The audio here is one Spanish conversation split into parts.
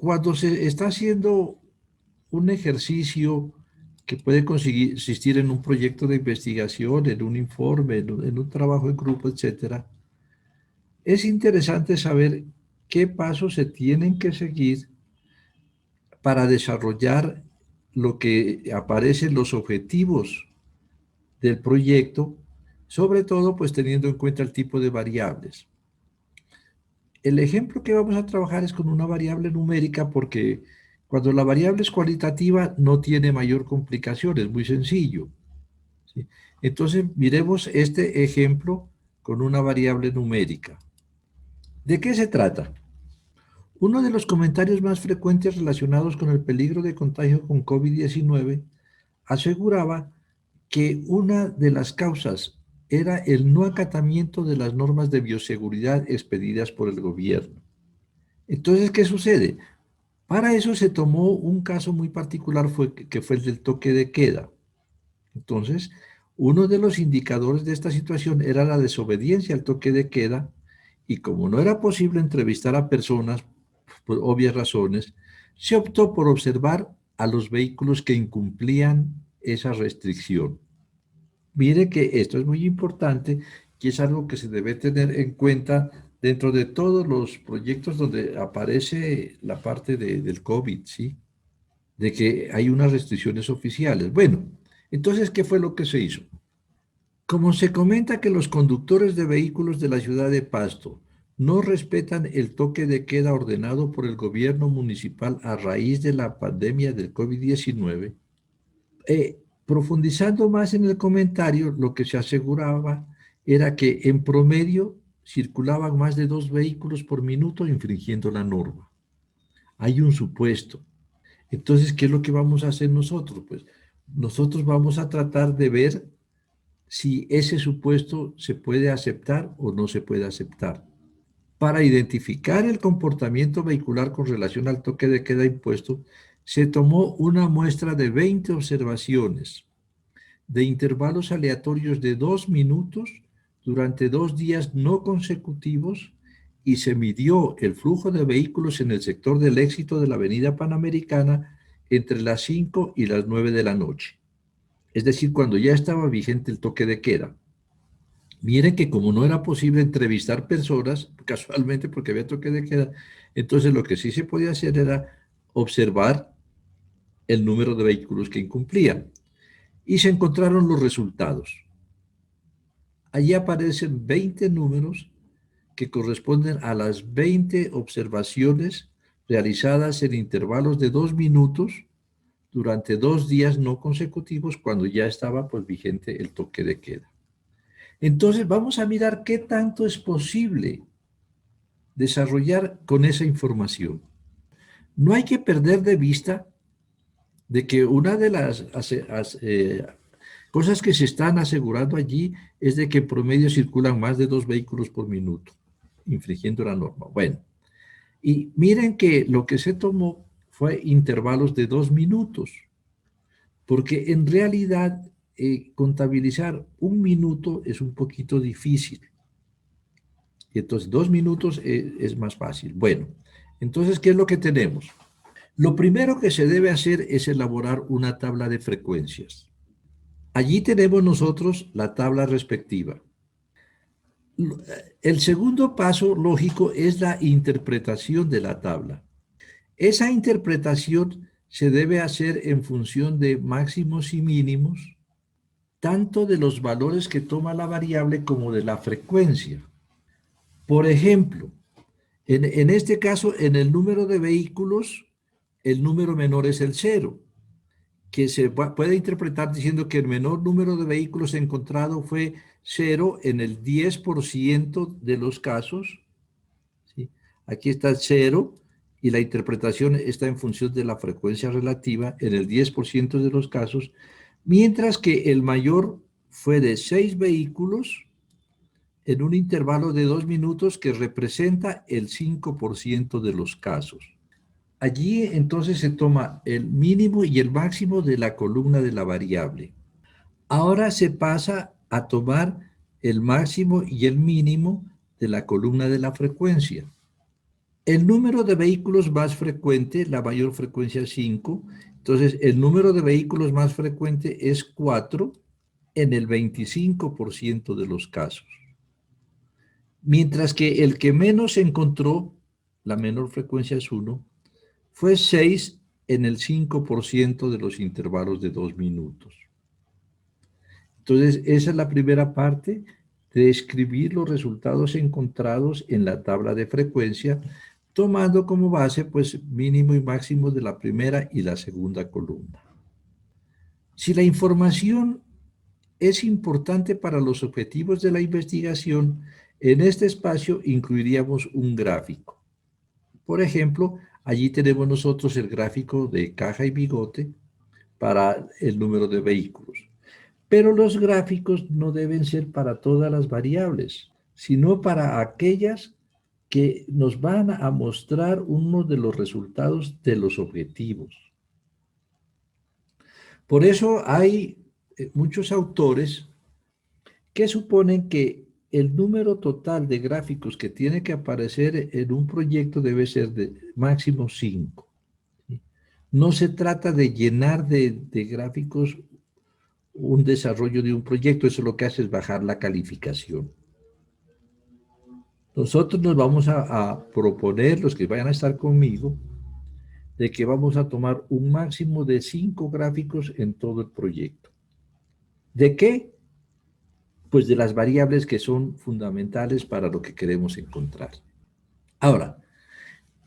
Cuando se está haciendo un ejercicio que puede consistir en un proyecto de investigación, en un informe, en un trabajo en grupo, etcétera, es interesante saber qué pasos se tienen que seguir para desarrollar lo que aparecen los objetivos del proyecto, sobre todo pues teniendo en cuenta el tipo de variables. El ejemplo que vamos a trabajar es con una variable numérica porque cuando la variable es cualitativa no tiene mayor complicación, es muy sencillo, ¿sí? Entonces miremos este ejemplo con una variable numérica. ¿De qué se trata? Uno de los comentarios más frecuentes relacionados con el peligro de contagio con COVID-19 aseguraba que una de las causas era el no acatamiento de las normas de bioseguridad expedidas por el gobierno. Entonces, ¿qué sucede? Para eso se tomó un caso muy particular que fue el del toque de queda. Entonces, uno de los indicadores de esta situación era la desobediencia al toque de queda y como no era posible entrevistar a personas por obvias razones, se optó por observar a los vehículos que incumplían esa restricción. Mire que esto es muy importante y es algo que se debe tener en cuenta dentro de todos los proyectos donde aparece la parte del COVID, ¿sí? De que hay unas restricciones oficiales. Bueno, entonces, ¿qué fue lo que se hizo? Como se comenta que los conductores de vehículos de la ciudad de Pasto no respetan el toque de queda ordenado por el gobierno municipal a raíz de la pandemia del COVID-19, profundizando más en el comentario, lo que se aseguraba era que en promedio circulaban más de 2 vehículos por minuto infringiendo la norma. Hay un supuesto. Entonces, ¿qué es lo que vamos a hacer nosotros? Pues nosotros vamos a tratar de ver si ese supuesto se puede aceptar o no se puede aceptar. Para identificar el comportamiento vehicular con relación al toque de queda impuesto, se tomó una muestra de 20 observaciones de intervalos aleatorios de 2 minutos durante 2 días no consecutivos y se midió el flujo de vehículos en el sector del Éxito de la Avenida Panamericana entre las 5 y las 9 de la noche. Es decir, cuando ya estaba vigente el toque de queda. Miren que como no era posible entrevistar personas, casualmente porque había toque de queda, entonces lo que sí se podía hacer era observar el número de vehículos que incumplían. Y se encontraron los resultados. Allí aparecen 20 números que corresponden a las 20 observaciones realizadas en intervalos de 2 minutos durante 2 días no consecutivos cuando ya estaba pues vigente el toque de queda. Entonces vamos a mirar qué tanto es posible desarrollar con esa información. No hay que perder de vista de que una de las cosas que se están asegurando allí es de que en promedio circulan más de 2 vehículos por minuto, infringiendo la norma. Bueno, y miren que lo que se tomó fue intervalos de 2 minutos, porque en realidad contabilizar un minuto es un poquito difícil. Y entonces 2 minutos es más fácil. Bueno, entonces, ¿qué es lo que tenemos? Lo primero que se debe hacer es elaborar una tabla de frecuencias. Allí tenemos nosotros la tabla respectiva. El segundo paso lógico es la interpretación de la tabla. Esa interpretación se debe hacer en función de máximos y mínimos, tanto de los valores que toma la variable como de la frecuencia. Por ejemplo, en este caso, en el número de vehículos, el número menor es el cero, que se puede interpretar diciendo que el menor número de vehículos encontrado fue cero en el 10% de los casos, ¿sí? Aquí está el cero y la interpretación está en función de la frecuencia relativa en el 10% de los casos, mientras que el mayor fue de 6 vehículos en un intervalo de 2 minutos que representa el 5% de los casos. Allí entonces se toma el mínimo y el máximo de la columna de la variable. Ahora se pasa a tomar el máximo y el mínimo de la columna de la frecuencia. El número de vehículos más frecuente, la mayor frecuencia es 5. Entonces, el número de vehículos más frecuente es 4 en el 25% de los casos. Mientras que el que menos encontró, la menor frecuencia es 1, fue 6 en el 5% de los intervalos de 2 minutos. Entonces, esa es la primera parte de escribir los resultados encontrados en la tabla de frecuencia, tomando como base, pues, mínimo y máximo de la primera y la segunda columna. Si la información es importante para los objetivos de la investigación, en este espacio incluiríamos un gráfico. Por ejemplo, allí tenemos nosotros el gráfico de caja y bigote para el número de vehículos. Pero los gráficos no deben ser para todas las variables, sino para aquellas que nos van a mostrar uno de los resultados de los objetivos. Por eso hay muchos autores que suponen que el número total de gráficos que tiene que aparecer en un proyecto debe ser de máximo 5. No se trata de llenar de gráficos un desarrollo de un proyecto, eso lo que hace es bajar la calificación. Nosotros nos vamos a proponer, los que vayan a estar conmigo, de que vamos a tomar un máximo de 5 gráficos en todo el proyecto. ¿De qué? Pues de las variables que son fundamentales para lo que queremos encontrar. Ahora,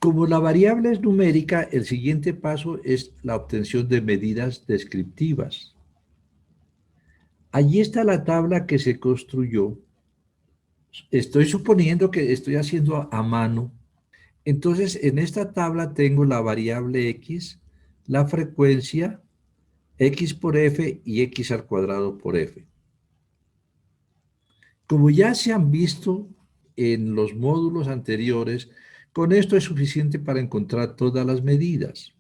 como la variable es numérica, el siguiente paso es la obtención de medidas descriptivas. Allí está la tabla que se construyó. Estoy suponiendo que estoy haciendo a mano. Entonces, en esta tabla tengo la variable x, la frecuencia, x por f y x al cuadrado por f. Como ya se han visto en los módulos anteriores, con esto es suficiente para encontrar todas las medidas.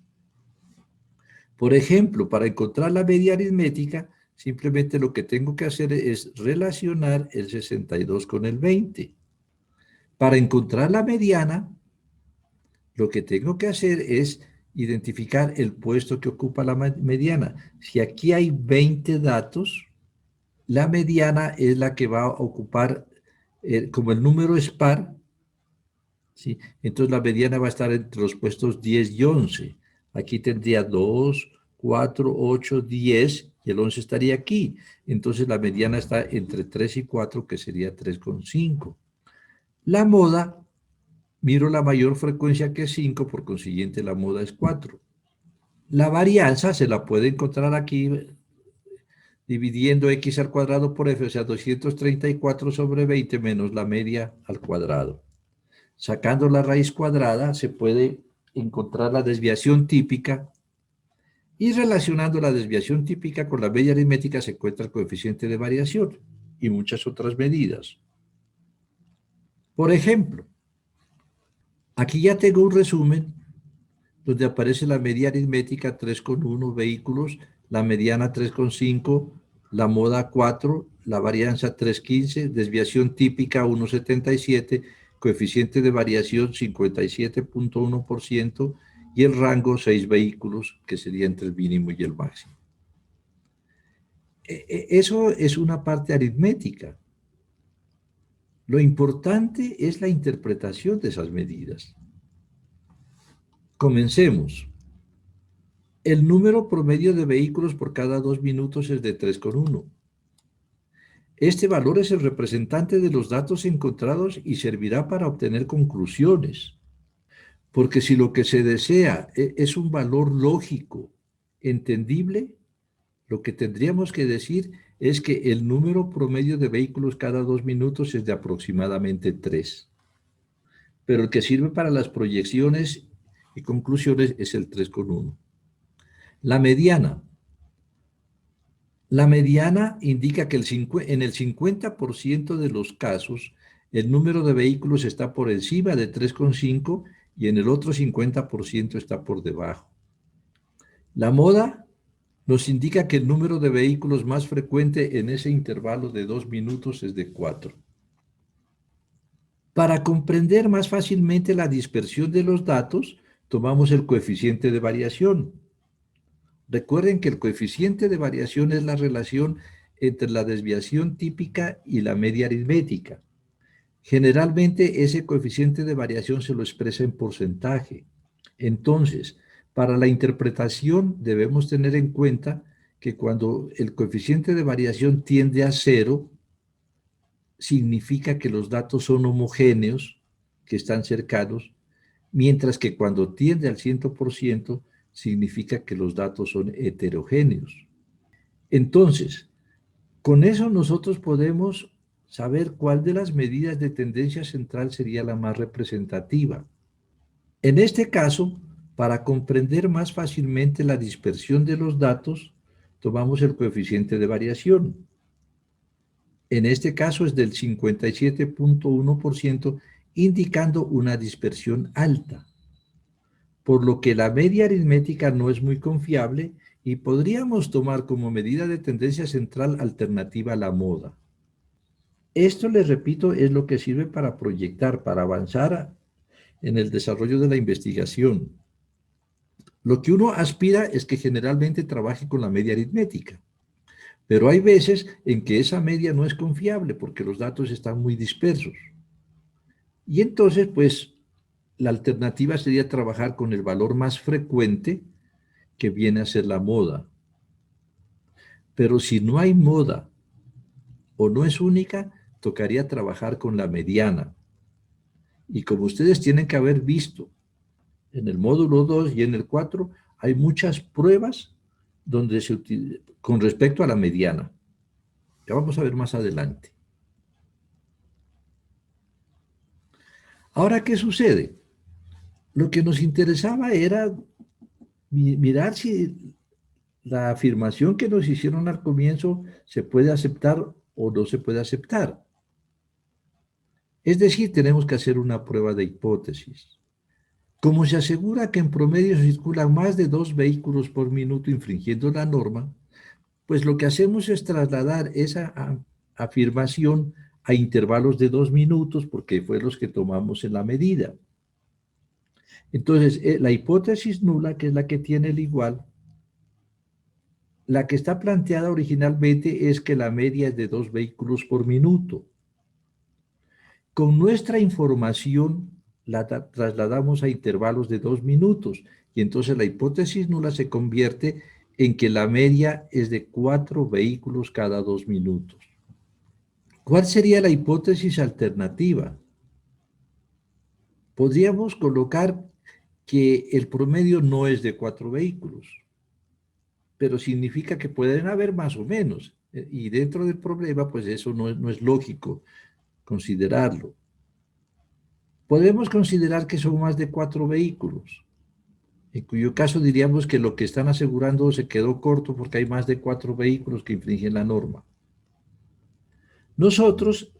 Por ejemplo, para encontrar la media aritmética, simplemente lo que tengo que hacer es relacionar el 62 con el 20. Para encontrar la mediana, lo que tengo que hacer es identificar el puesto que ocupa la mediana. Si aquí hay 20 datos, la mediana es la que va a ocupar, como el número es par, ¿sí? Entonces la mediana va a estar entre los puestos 10 y 11. Aquí tendría 2, 4, 8, 10 y el 11 estaría aquí. Entonces la mediana está entre 3 y 4, que sería 3,5. La moda, miro la mayor frecuencia que es 5, por consiguiente la moda es 4. La varianza se la puede encontrar aquí dividiendo x al cuadrado por f, o sea, 234 sobre 20 menos la media al cuadrado. Sacando la raíz cuadrada se puede encontrar la desviación típica y relacionando la desviación típica con la media aritmética se encuentra el coeficiente de variación y muchas otras medidas. Por ejemplo, aquí ya tengo un resumen donde aparece la media aritmética 3,1 vehículos, la mediana 3,5, la moda 4, la varianza 3,15, desviación típica 1,77, coeficiente de variación 57,1% y el rango 6 vehículos, que sería entre el mínimo y el máximo. Eso es una parte aritmética. Lo importante es la interpretación de esas medidas. Comencemos. El número promedio de vehículos por cada 2 minutos es de 3,1. Este valor es el representante de los datos encontrados y servirá para obtener conclusiones. Porque si lo que se desea es un valor lógico, entendible, lo que tendríamos que decir es que el número promedio de vehículos cada 2 minutos es de aproximadamente 3. Pero el que sirve para las proyecciones y conclusiones es el 3,1. La mediana. La mediana indica que en el 50% de los casos el número de vehículos está por encima de 3,5 y en el otro 50% está por debajo. La moda nos indica que el número de vehículos más frecuente en ese intervalo de 2 minutos es de 4. Para comprender más fácilmente la dispersión de los datos, tomamos el coeficiente de variación. Recuerden que el coeficiente de variación es la relación entre la desviación típica y la media aritmética. Generalmente ese coeficiente de variación se lo expresa en porcentaje. Entonces, para la interpretación debemos tener en cuenta que cuando el coeficiente de variación tiende a cero, significa que los datos son homogéneos, que están cercanos, mientras que cuando tiende al 100%, significa que los datos son heterogéneos. Entonces, con eso nosotros podemos saber cuál de las medidas de tendencia central sería la más representativa. En este caso, para comprender más fácilmente la dispersión de los datos, tomamos el coeficiente de variación. En este caso es del 57.1%, indicando una dispersión alta, por lo que la media aritmética no es muy confiable y podríamos tomar como medida de tendencia central alternativa la moda. Esto, les repito, es lo que sirve para proyectar, para avanzar en el desarrollo de la investigación. Lo que uno aspira es que generalmente trabaje con la media aritmética, pero hay veces en que esa media no es confiable porque los datos están muy dispersos. Y entonces, pues, la alternativa sería trabajar con el valor más frecuente, que viene a ser la moda. Pero si no hay moda o no es única, tocaría trabajar con la mediana. Y como ustedes tienen que haber visto en el módulo 2 y en el 4, hay muchas pruebas donde se utiliza, con respecto a la mediana. Ya vamos a ver más adelante. Ahora, ¿qué sucede? Lo que nos interesaba era mirar si la afirmación que nos hicieron al comienzo se puede aceptar o no se puede aceptar. Es decir, tenemos que hacer una prueba de hipótesis. Como se asegura que en promedio circulan más de 2 vehículos por minuto infringiendo la norma, pues lo que hacemos es trasladar esa afirmación a intervalos de 2 minutos, porque fue los que tomamos en la medida. Entonces, la hipótesis nula, que es la que tiene el igual, la que está planteada originalmente es que la media es de 2 vehículos por minuto. Con nuestra información la trasladamos a intervalos de 2 minutos y entonces la hipótesis nula se convierte en que la media es de 4 vehículos cada 2 minutos. ¿Cuál sería la hipótesis alternativa? Podríamos colocar que el promedio no es de 4 vehículos, pero significa que pueden haber más o menos. Y dentro del problema, pues eso no es lógico considerarlo. Podemos considerar que son más de 4 vehículos, en cuyo caso diríamos que lo que están asegurando se quedó corto porque hay más de 4 vehículos que infringen la norma. Nosotros,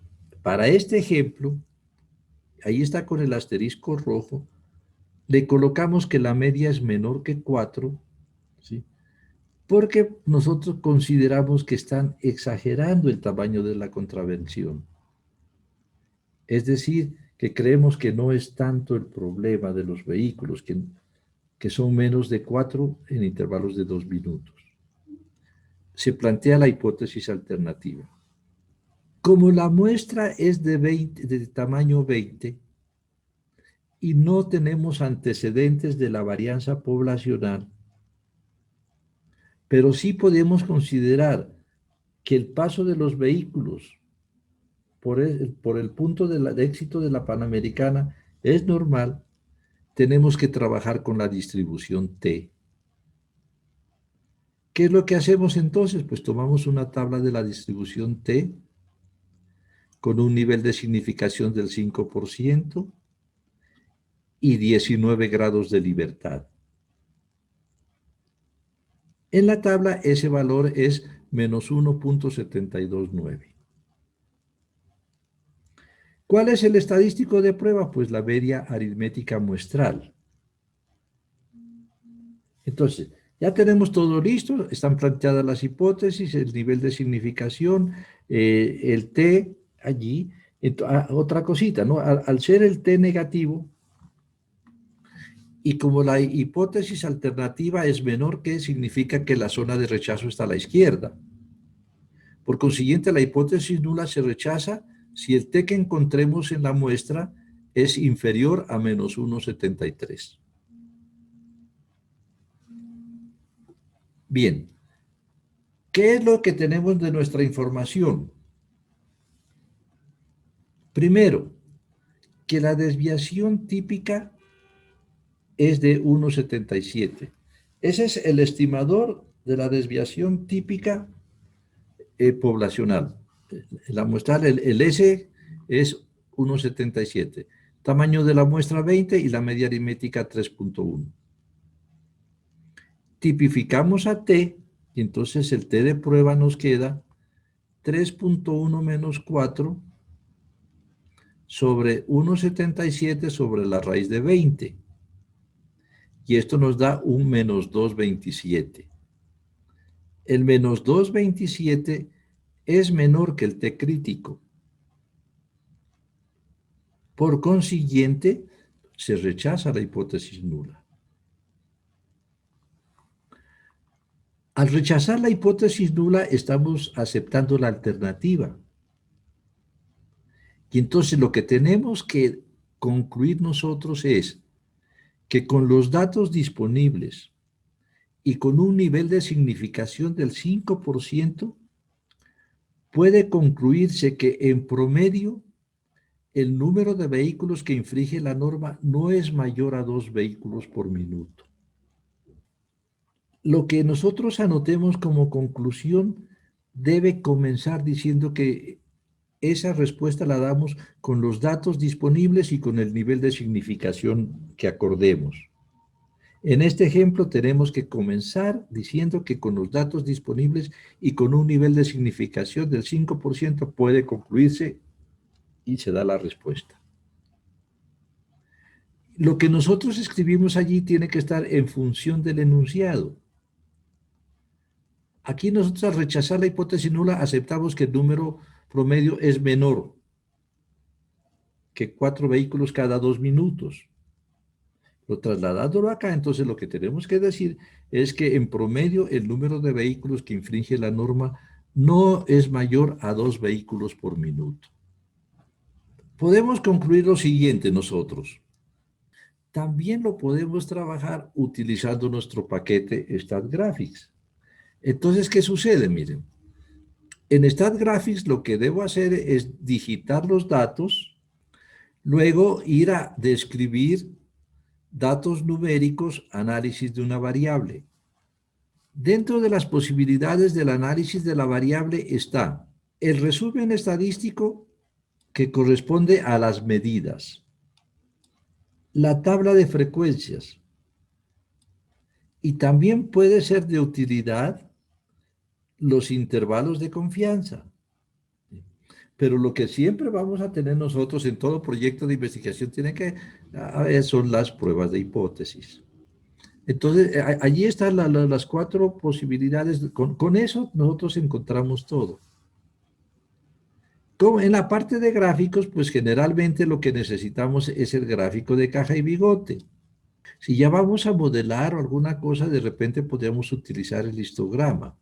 para este ejemplo, ahí está con el asterisco rojo, le colocamos que la media es menor que 4, ¿sí? Porque nosotros consideramos que están exagerando el tamaño de la contravención. Es decir, que creemos que no es tanto el problema de los vehículos, que son menos de 4 en intervalos de 2 minutos. Se plantea la hipótesis alternativa. Como la muestra es de tamaño 20 y no tenemos antecedentes de la varianza poblacional, pero sí podemos considerar que el paso de los vehículos por el punto de éxito de la Panamericana es normal, tenemos que trabajar con la distribución T. ¿Qué es lo que hacemos entonces? Pues tomamos una tabla de la distribución T con un nivel de significación del 5% y 19 grados de libertad. En la tabla ese valor es menos 1.729. ¿Cuál es el estadístico de prueba? Pues la media aritmética muestral. Entonces, ya tenemos todo listo, están planteadas las hipótesis, el nivel de significación, el T allí. Otra cosita, ¿no? Al ser el T negativo, y como la hipótesis alternativa es menor que, significa que la zona de rechazo está a la izquierda. Por consiguiente, la hipótesis nula se rechaza si el T que encontremos en la muestra es inferior a menos 1,73. Bien, ¿qué es lo que tenemos de nuestra información? Primero, que la desviación típica es de 1,77. Ese es el estimador de la desviación típica poblacional. La muestral, el S es 1,77. Tamaño de la muestra 20 y la media aritmética 3,1. Tipificamos a T y entonces el T de prueba nos queda 3,1 menos 4 sobre 1,77 sobre la raíz de 20. Y esto nos da un menos 2,27. El menos 2,27 es menor que el T crítico. Por consiguiente, se rechaza la hipótesis nula. Al rechazar la hipótesis nula, estamos aceptando la alternativa. Y entonces lo que tenemos que concluir nosotros es que con los datos disponibles y con un nivel de significación del 5%, puede concluirse que en promedio el número de vehículos que infringe la norma no es mayor a 2 vehículos por minuto. Lo que nosotros anotemos como conclusión debe comenzar diciendo que esa respuesta la damos con los datos disponibles y con el nivel de significación que acordemos. En este ejemplo tenemos que comenzar diciendo que con los datos disponibles y con un nivel de significación del 5% puede concluirse y se da la respuesta. Lo que nosotros escribimos allí tiene que estar en función del enunciado. Aquí nosotros al rechazar la hipótesis nula aceptamos que el número promedio es menor que 4 vehículos cada 2 minutos. Lo trasladándolo acá, entonces lo que tenemos que decir es que en promedio el número de vehículos que infringe la norma no es mayor a 2 vehículos por minuto. Podemos concluir lo siguiente nosotros. También lo podemos trabajar utilizando nuestro paquete StatGraphics. Entonces, ¿qué sucede? Miren, en StatGraphics lo que debo hacer es digitar los datos, luego ir a describir datos numéricos, análisis de una variable. Dentro de las posibilidades del análisis de la variable está el resumen estadístico que corresponde a las medidas, la tabla de frecuencias, y también puede ser de utilidad los intervalos de confianza. Pero lo que siempre vamos a tener nosotros en todo proyecto de investigación son las pruebas de hipótesis. Entonces, allí están las 4 posibilidades. Con eso nosotros encontramos todo. Como en la parte de gráficos, pues generalmente lo que necesitamos es el gráfico de caja y bigote. Si ya vamos a modelar o alguna cosa, de repente podríamos utilizar el histograma,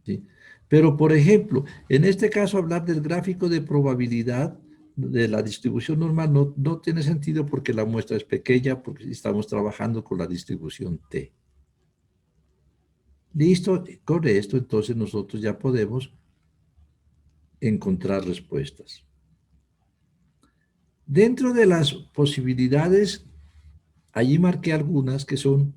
¿sí? Pero, por ejemplo, en este caso hablar del gráfico de probabilidad de la distribución normal no tiene sentido porque la muestra es pequeña, porque estamos trabajando con la distribución T. Listo, con esto entonces nosotros ya podemos encontrar respuestas. Dentro de las posibilidades, allí marqué algunas que son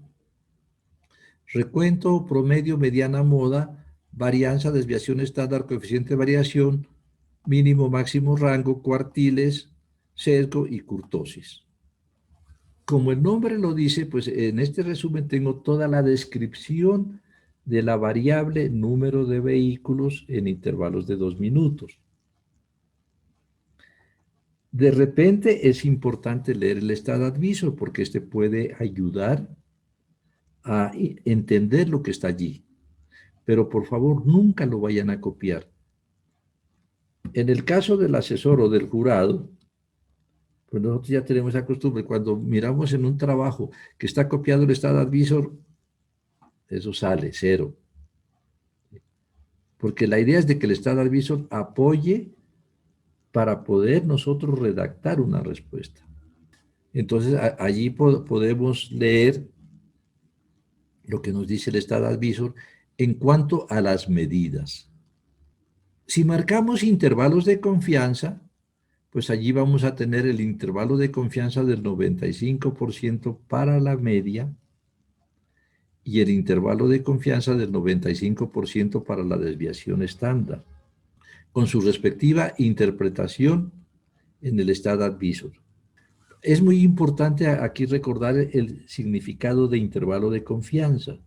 recuento, promedio, mediana, moda, varianza, desviación estándar, coeficiente de variación, mínimo, máximo rango, cuartiles, sesgo y kurtosis. Como el nombre lo dice, pues en este resumen tengo toda la descripción de la variable número de vehículos en intervalos de 2 minutos. De repente es importante leer el estado adviso porque este puede ayudar a entender lo que está allí. Pero por favor, nunca lo vayan a copiar. En el caso del asesor o del jurado, pues nosotros ya tenemos esa costumbre. Cuando miramos en un trabajo que está copiado el estado advisor, eso sale, cero. Porque la idea es de que el estado advisor apoye para poder nosotros redactar una respuesta. Entonces, allí podemos leer lo que nos dice el estado advisor en cuanto a las medidas. Si marcamos intervalos de confianza, pues allí vamos a tener el intervalo de confianza del 95% para la media y el intervalo de confianza del 95% para la desviación estándar, con su respectiva interpretación en el estado advisor. Es muy importante aquí recordar el significado de intervalo de confianza.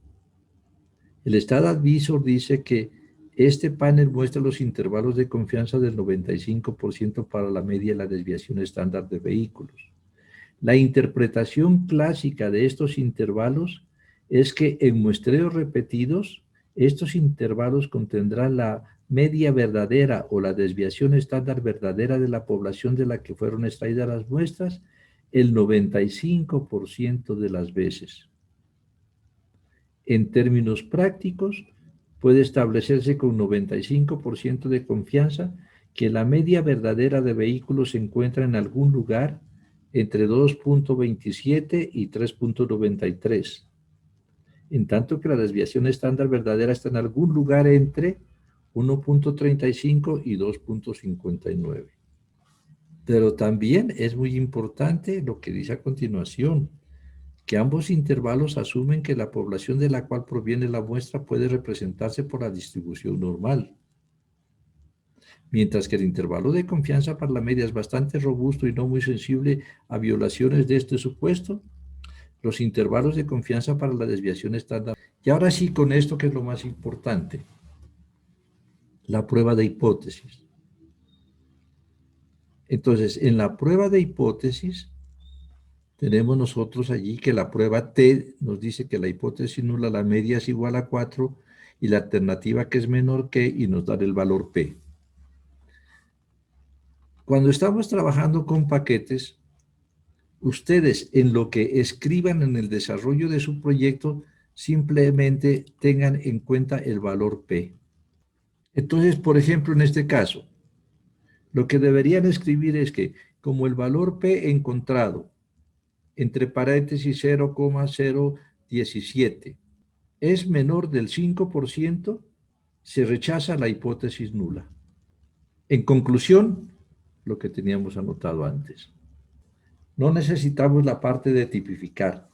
El estado advisor dice que este panel muestra los intervalos de confianza del 95% para la media y la desviación estándar de vehículos. La interpretación clásica de estos intervalos es que en muestreos repetidos, estos intervalos contendrán la media verdadera o la desviación estándar verdadera de la población de la que fueron extraídas las muestras el 95% de las veces. En términos prácticos, puede establecerse con 95% de confianza que la media verdadera de vehículos se encuentra en algún lugar entre 2.27 y 3.93, en tanto que la desviación estándar verdadera está en algún lugar entre 1.35 y 2.59. Pero también es muy importante lo que dice a continuación, que ambos intervalos asumen que la población de la cual proviene la muestra puede representarse por la distribución normal. Mientras que el intervalo de confianza para la media es bastante robusto y no muy sensible a violaciones de este supuesto, los intervalos de confianza para la desviación estándar. Y ahora sí, con esto que es lo más importante, la prueba de hipótesis. Entonces, en la prueba de hipótesis, tenemos nosotros allí que la prueba T nos dice que la hipótesis nula, la media es igual a 4 y la alternativa que es menor que y nos da el valor P. Cuando estamos trabajando con paquetes, ustedes en lo que escriban en el desarrollo de su proyecto, simplemente tengan en cuenta el valor P. Entonces, por ejemplo, en este caso, lo que deberían escribir es que como el valor P encontrado entre paréntesis 0,017 es menor del 5%, se rechaza la hipótesis nula. En conclusión, lo que teníamos anotado antes. No necesitamos la parte de tipificar,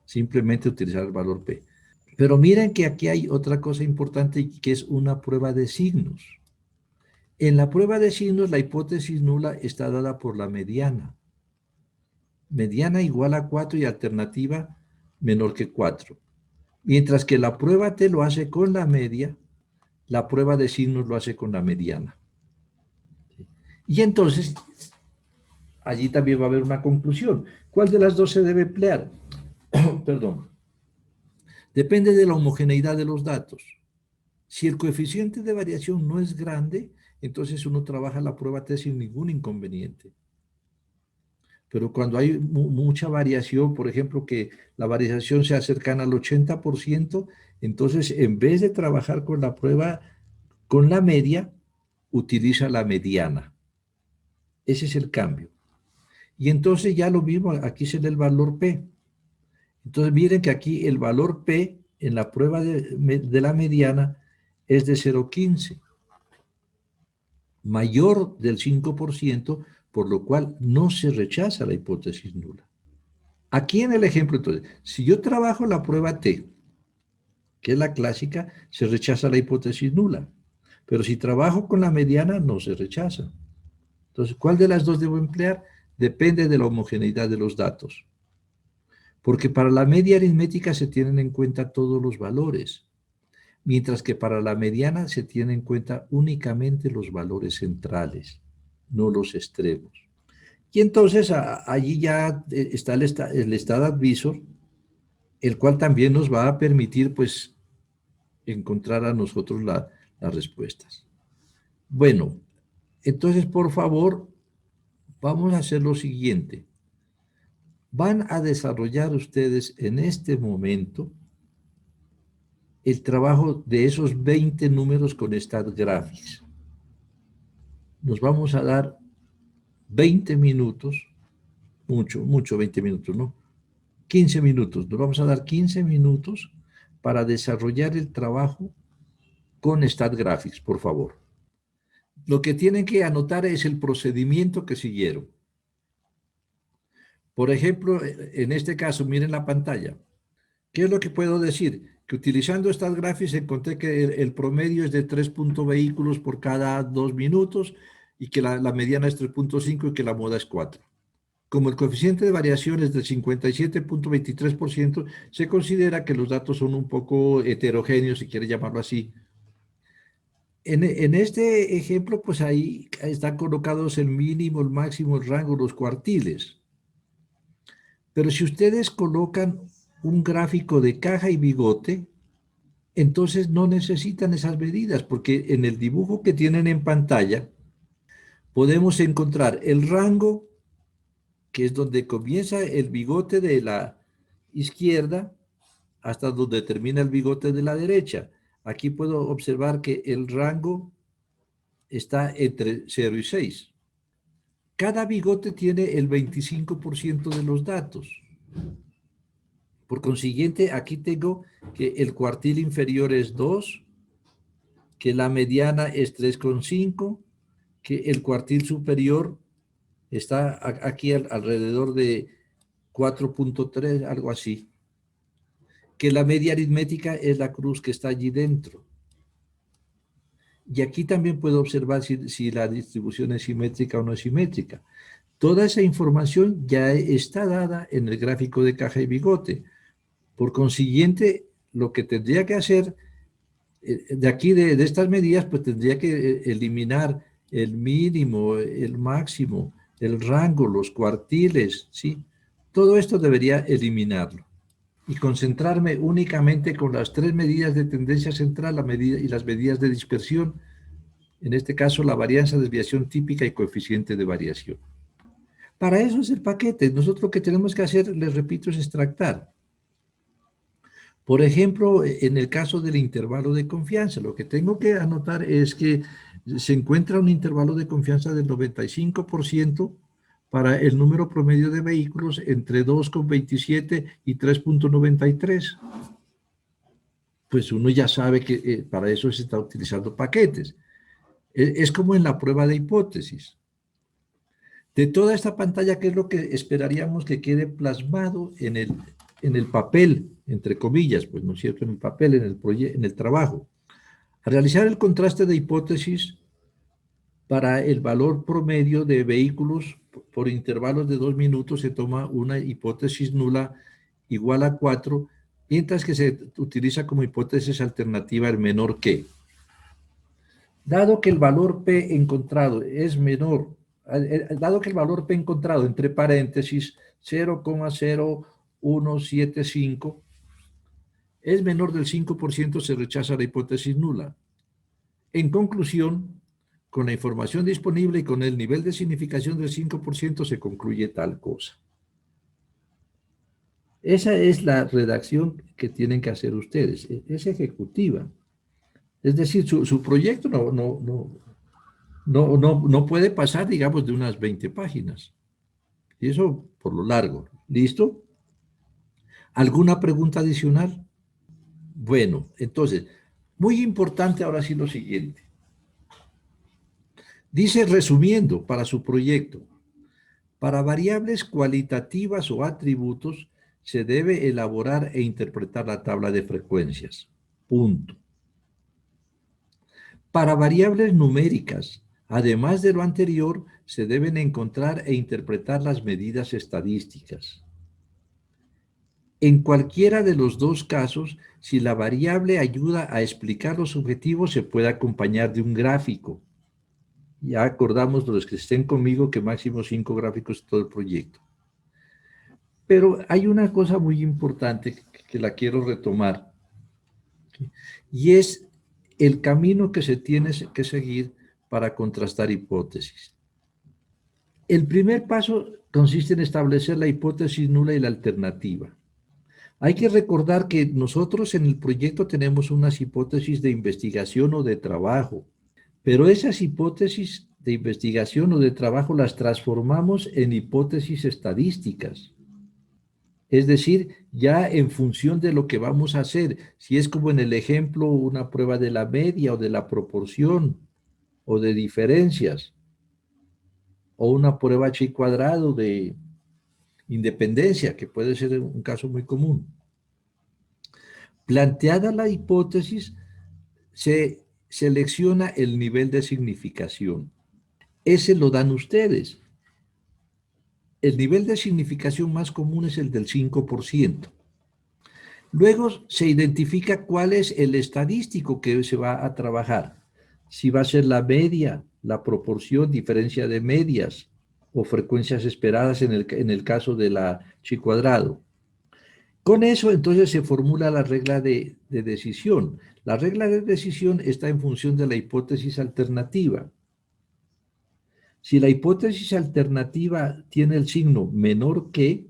simplemente utilizar el valor P. Pero miren que aquí hay otra cosa importante que es una prueba de signos. En la prueba de signos, la hipótesis nula está dada por la mediana. Mediana igual a 4 y alternativa menor que 4. Mientras que la prueba T lo hace con la media, la prueba de signos lo hace con la mediana. Y entonces, allí también va a haber una conclusión. ¿Cuál de las dos se debe emplear? Perdón. Depende de la homogeneidad de los datos. Si el coeficiente de variación no es grande, entonces uno trabaja la prueba T sin ningún inconveniente. Pero cuando hay mucha variación, por ejemplo, que la variación sea cercana al 80%, entonces en vez de trabajar con la prueba, con la media, utiliza la mediana. Ese es el cambio. Y entonces ya lo mismo, aquí se da el valor P. Entonces miren que aquí el valor P en la prueba de la mediana es de 0,15, mayor del 5%, por lo cual no se rechaza la hipótesis nula. Aquí en el ejemplo, entonces, si yo trabajo la prueba T, que es la clásica, se rechaza la hipótesis nula. Pero si trabajo con la mediana, no se rechaza. Entonces, ¿cuál de las dos debo emplear? Depende de la homogeneidad de los datos. Porque para la media aritmética se tienen en cuenta todos los valores, mientras que para la mediana se tienen en cuenta únicamente los valores centrales, no los extremos. Y entonces allí ya está el estado advisor, el cual también nos va a permitir pues encontrar a nosotros las respuestas. Bueno, Entonces, por favor, vamos a hacer lo siguiente. Van a desarrollar ustedes en este momento el trabajo de esos 20 números con StatGraphics. Nos vamos a dar 20 minutos, mucho 20 minutos, ¿no? 15 minutos, nos vamos a dar 15 minutos para desarrollar el trabajo con StatGraphics, por favor. Lo que tienen que anotar es el procedimiento que siguieron. Por ejemplo, en este caso, miren la pantalla. ¿Qué es lo que puedo decir? Que utilizando StatGraphics encontré que el promedio es de 3 vehículos por cada 2 minutos y que la mediana es 3.5 y que la moda es 4. Como el coeficiente de variación es del 57.23%, se considera que los datos son un poco heterogéneos, si quiere llamarlo así. En este ejemplo, pues ahí están colocados el mínimo, el máximo, el rango, los cuartiles. Pero si ustedes colocan un gráfico de caja y bigote, entonces no necesitan esas medidas, porque en el dibujo que tienen en pantalla podemos encontrar el rango, que es donde comienza el bigote de la izquierda hasta donde termina el bigote de la derecha. Aquí puedo observar que el rango está entre 0 y 6. Cada bigote tiene el 25% de los datos. Por consiguiente, aquí tengo que el cuartil inferior es 2, que la mediana es 3,5, que el cuartil superior está aquí alrededor de 4.3, algo así. Que la media aritmética es la cruz que está allí dentro. Y aquí también puedo observar si la distribución es simétrica o no es simétrica. Toda esa información ya está dada en el gráfico de caja y bigote. Por consiguiente, lo que tendría que hacer de aquí, de estas medidas, pues tendría que eliminar el mínimo, el máximo, el rango, los cuartiles, ¿sí? Todo esto debería eliminarlo y concentrarme únicamente con las 3 medidas de tendencia central la medida, y las medidas de dispersión, en este caso la varianza, desviación típica y coeficiente de variación. Para eso es el paquete. Nosotros lo que tenemos que hacer, les repito, es extractar. Por ejemplo, en el caso del intervalo de confianza, lo que tengo que anotar es que se encuentra un intervalo de confianza del 95% para el número promedio de vehículos entre 2,27 y 3,93. Pues uno ya sabe que para eso se está utilizando paquetes. Es como en la prueba de hipótesis. De toda esta pantalla, ¿qué es lo que esperaríamos que quede plasmado en el papel, entre comillas, pues no es cierto, en el papel, en el trabajo? Al realizar el contraste de hipótesis para el valor promedio de vehículos por intervalos de 2 minutos, se toma una hipótesis nula igual a 4, mientras que se utiliza como hipótesis alternativa el menor que. Dado que el valor P encontrado es menor, dado que el valor P encontrado entre paréntesis 0,0175 es menor del 5%, se rechaza la hipótesis nula. En conclusión, con la información disponible y con el nivel de significación del 5% se concluye tal cosa. Esa es la redacción que tienen que hacer ustedes. Es ejecutiva. Es decir, su proyecto no puede pasar, digamos, de unas 20 páginas. Y eso por lo largo. ¿Listo? ¿Alguna pregunta adicional? Bueno, entonces, muy importante ahora sí lo siguiente. Dice, resumiendo, para su proyecto, para variables cualitativas o atributos se debe elaborar e interpretar la tabla de frecuencias. Punto. Para variables numéricas, además de lo anterior, se deben encontrar e interpretar las medidas estadísticas. En cualquiera de los dos casos, si la variable ayuda a explicar los objetivos, se puede acompañar de un gráfico. Ya acordamos los que estén conmigo que máximo 5 gráficos en todo el proyecto. Pero hay una cosa muy importante que la quiero retomar, ¿sí? Y es el camino que se tiene que seguir para contrastar hipótesis. El primer paso consiste en establecer la hipótesis nula y la alternativa. Hay que recordar que nosotros en el proyecto tenemos unas hipótesis de investigación o de trabajo, pero esas hipótesis de investigación o de trabajo las transformamos en hipótesis estadísticas. Es decir, ya en función de lo que vamos a hacer, si es como en el ejemplo una prueba de la media o de la proporción o de diferencias, o una prueba chi cuadrado de independencia, que puede ser un caso muy común. Planteada la hipótesis, se selecciona el nivel de significación. Ese lo dan ustedes. El nivel de significación más común es el del 5%. Luego se identifica cuál es el estadístico que se va a trabajar. Si va a ser la media, la proporción, diferencia de medias o frecuencias esperadas en el caso de la chi cuadrado. Con eso entonces se formula la regla de decisión. La regla de decisión está en función de la hipótesis alternativa. Si la hipótesis alternativa tiene el signo menor que,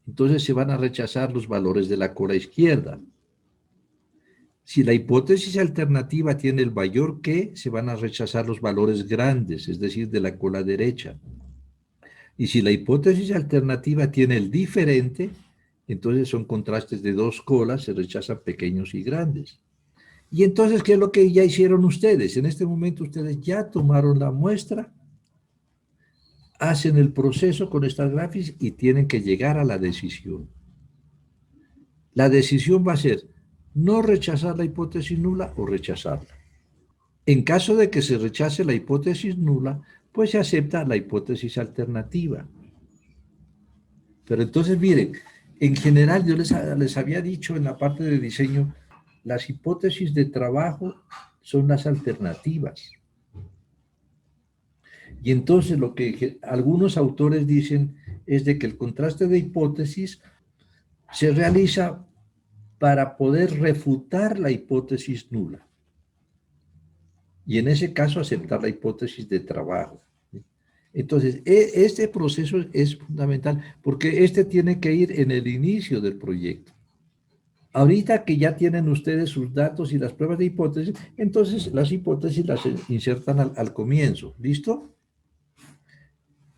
entonces se van a rechazar los valores de la cola izquierda. Si la hipótesis alternativa tiene el mayor que, se van a rechazar los valores grandes, es decir, de la cola derecha. Y si la hipótesis alternativa tiene el diferente, entonces son contrastes de dos colas, se rechazan pequeños y grandes. Y entonces, ¿qué es lo que ya hicieron ustedes? En este momento ustedes ya tomaron la muestra, hacen el proceso con estas gráficas y tienen que llegar a la decisión. La decisión va a ser no rechazar la hipótesis nula o rechazarla. En caso de que se rechace la hipótesis nula, pues se acepta la hipótesis alternativa. Pero entonces, miren, en general yo les había dicho en la parte de diseño, las hipótesis de trabajo son las alternativas. Y entonces lo que algunos autores dicen es de que el contraste de hipótesis se realiza para poder refutar la hipótesis nula. Y en ese caso aceptar la hipótesis de trabajo. Entonces, este proceso es fundamental porque este tiene que ir en el inicio del proyecto. Ahorita que ya tienen ustedes sus datos y las pruebas de hipótesis, entonces las hipótesis las insertan al comienzo. ¿Listo?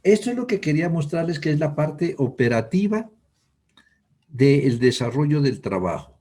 Esto es lo que quería mostrarles, que es la parte operativa del desarrollo del trabajo.